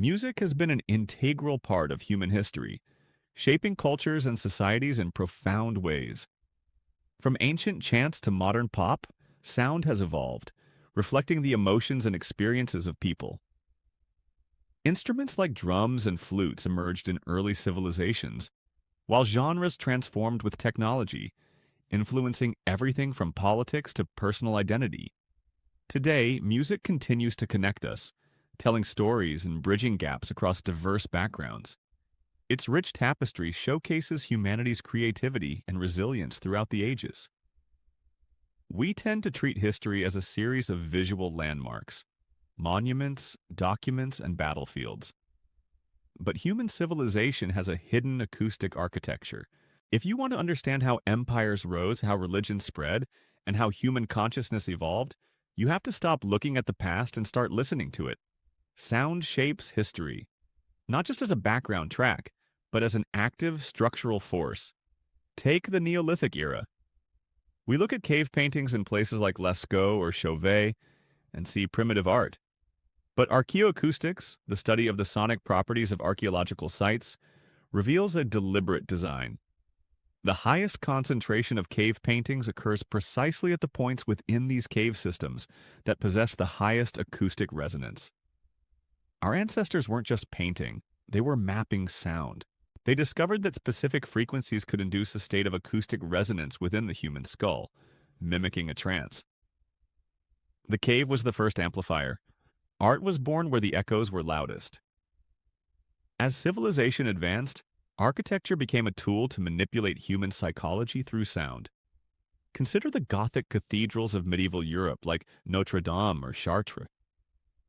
Music has been an integral part of human history, shaping cultures and societies in profound ways. From ancient chants to modern pop, sound has evolved, reflecting the emotions and experiences of people. Instruments like drums and flutes emerged in early civilizations, while genres transformed with technology, influencing everything from politics to personal identity. Today, music continues to connect us, telling stories and bridging gaps across diverse backgrounds. Its rich tapestry showcases humanity's creativity and resilience throughout the ages. We tend to treat history as a series of visual landmarks, monuments, documents, and battlefields. But human civilization has a hidden acoustic architecture. If you want to understand how empires rose, how religion spread, and how human consciousness evolved, you have to stop looking at the past and start listening to it. Sound shapes history, not just as a background track, but as an active structural force. Take the Neolithic era. We look at cave paintings in places like Lascaux or Chauvet and see primitive art. But archaeoacoustics, the study of the sonic properties of archaeological sites, reveals a deliberate design. The highest concentration of cave paintings occurs precisely at the points within these cave systems that possess the highest acoustic resonance. Our ancestors weren't just painting, they were mapping sound. They discovered that specific frequencies could induce a state of acoustic resonance within the human skull, mimicking a trance. The cave was the first amplifier. Art was born where the echoes were loudest. As civilization advanced, architecture became a tool to manipulate human psychology through sound. Consider the Gothic cathedrals of medieval Europe like Notre Dame or Chartres.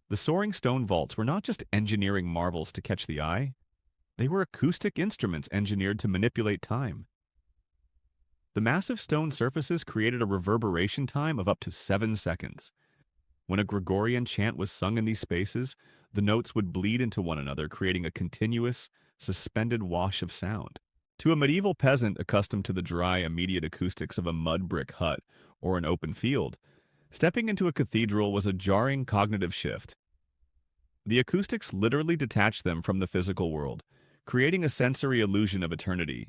The soaring stone vaults were not just engineering marvels to catch the eye, they were acoustic instruments engineered to manipulate time. The massive stone surfaces created a reverberation time of up to 7 seconds. When a Gregorian chant was sung in these spaces, the notes would bleed into one another, creating a continuous, suspended wash of sound. To a medieval peasant accustomed to the dry, immediate acoustics of a mud brick hut or an open field, stepping into a cathedral was a jarring cognitive shift. The acoustics literally detached them from the physical world, creating a sensory illusion of eternity.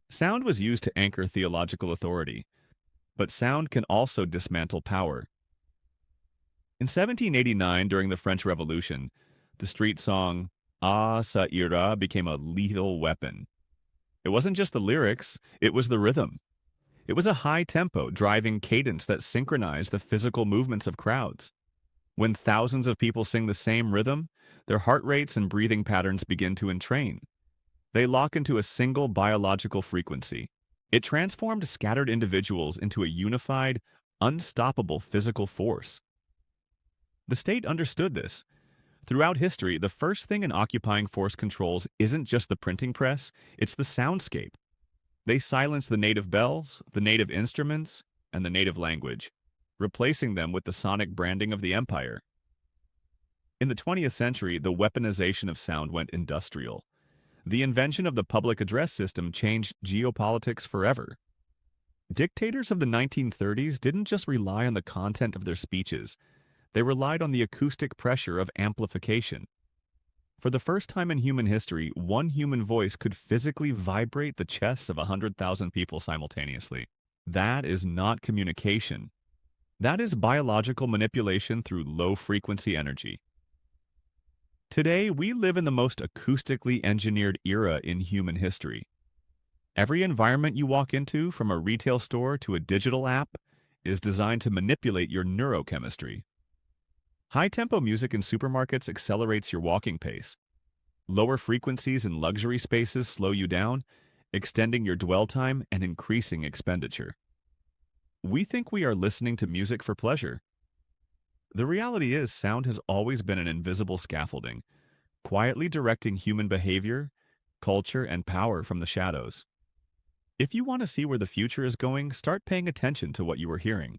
Sound was used to anchor theological authority, but sound can also dismantle power. In 1789, during the French Revolution, the street song "Ah, ça ira" became a lethal weapon. It wasn't just the lyrics, it was the rhythm. It was a high-tempo, driving cadence that synchronized the physical movements of crowds. When thousands of people sing the same rhythm, their heart rates and breathing patterns begin to entrain. They lock into a single biological frequency. It transformed scattered individuals into a unified, unstoppable physical force. The state understood this. Throughout history, the first thing an occupying force controls isn't just the printing press, it's the soundscape. They silence the native bells, the native instruments, and the native language, replacing them with the sonic branding of the empire. In the 20th century, the weaponization of sound went industrial. The invention of the public address system changed geopolitics forever. Dictators of the 1930s didn't just rely on the content of their speeches, they relied on the acoustic pressure of amplification. For the first time in human history, one human voice could physically vibrate the chests of 100,000 people simultaneously. That is not communication. That is biological manipulation through low-frequency energy. Today, we live in the most acoustically engineered era in human history. Every environment you walk into, from a retail store to a digital app, is designed to manipulate your neurochemistry. High-tempo music in supermarkets accelerates your walking pace. Lower frequencies in luxury spaces slow you down, extending your dwell time and increasing expenditure. We think we are listening to music for pleasure. The reality is, sound has always been an invisible scaffolding, quietly directing human behavior, culture, and power from the shadows. If you want to see where the future is going, start paying attention to what you are hearing.